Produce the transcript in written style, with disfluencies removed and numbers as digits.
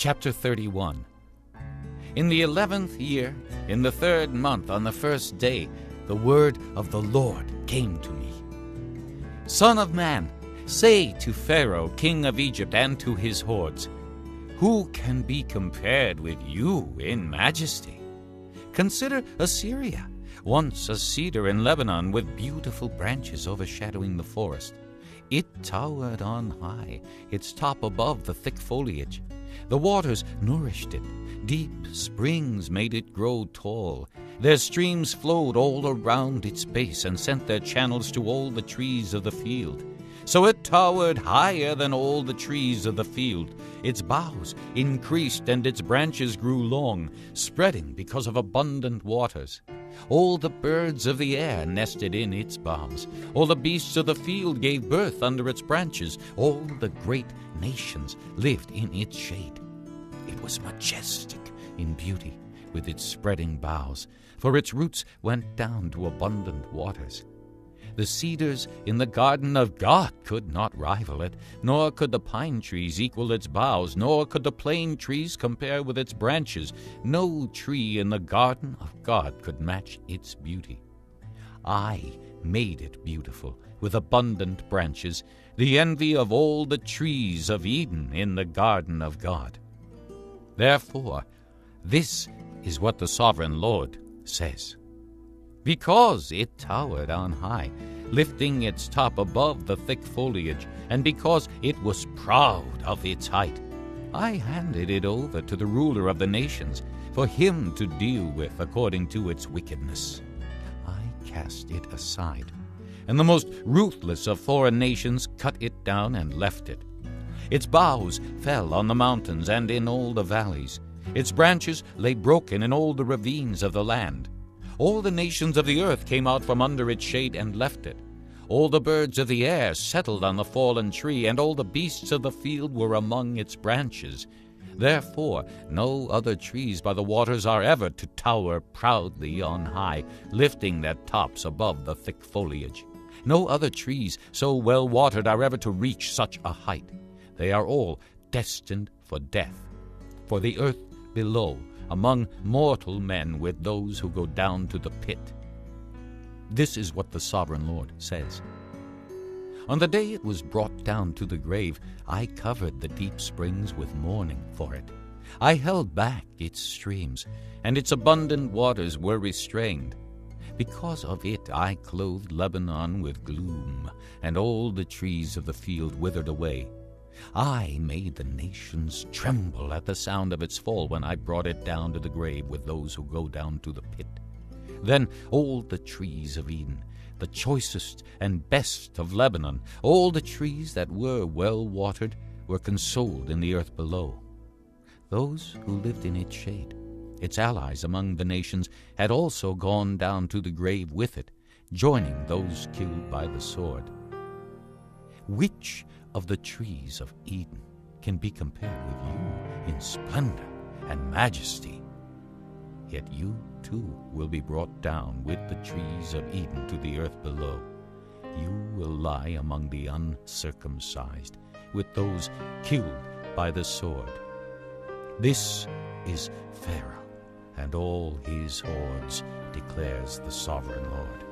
Chapter 31. In the 11th year, in the 3rd month, on the 1st day, the word of the Lord came to me. Son of man, say to Pharaoh, king of Egypt, and to his hordes, who can be compared with you in majesty? Consider Assyria, once a cedar in Lebanon with beautiful branches overshadowing the forest. It towered on high, its top above the thick foliage. The waters nourished it. Deep springs made it grow tall. Their streams flowed all around its base and sent their channels to all the trees of the field. So it towered higher than all the trees of the field. Its boughs increased and its branches grew long, spreading because of abundant waters. All the birds of the air nested in its boughs. All the beasts of the field gave birth under its branches. All the great nations lived in its shade. It was majestic in beauty, with its spreading boughs, for its roots went down to abundant waters. The cedars in the garden of God could not rival it, nor could the pine trees equal its boughs, nor could the plane trees compare with its branches. No tree in the garden of God could match its beauty. I made it beautiful, with abundant branches, the envy of all the trees of Eden in the garden of God. Therefore, this is what the sovereign Lord says. Because it towered on high, lifting its top above the thick foliage, and because it was proud of its height, I handed it over to the ruler of the nations, for him to deal with according to its wickedness. I cast it aside, and the most ruthless of foreign nations cut it down and left it. Its boughs fell on the mountains and in all the valleys. Its branches lay broken in all the ravines of the land. All the nations of the earth came out from under its shade and left it. All the birds of the air settled on the fallen tree, and all the beasts of the field were among its branches. Therefore no other trees by the waters are ever to tower proudly on high, lifting their tops above the thick foliage. No other trees so well watered are ever to reach such a height. They are all destined for death. For the earth below, among mortal men, with those who go down to the pit. This is what the sovereign Lord says. On the day it was brought down to the grave, I covered the deep springs with mourning for it. I held back its streams, and its abundant waters were restrained. Because of it I clothed Lebanon with gloom, and all the trees of the field withered away. I made the nations tremble at the sound of its fall when I brought it down to the grave with those who go down to the pit. Then all the trees of Eden, the choicest and best of Lebanon, all the trees that were well watered, were consoled in the earth below. Those who lived in its shade, its allies among the nations, had also gone down to the grave with it, joining those killed by the sword. Which of the trees of Eden can be compared with you in splendor and majesty? Yet you too will be brought down with the trees of Eden to the earth below. You will lie among the uncircumcised, with those killed by the sword. This is Pharaoh and all his hordes, declares the sovereign Lord.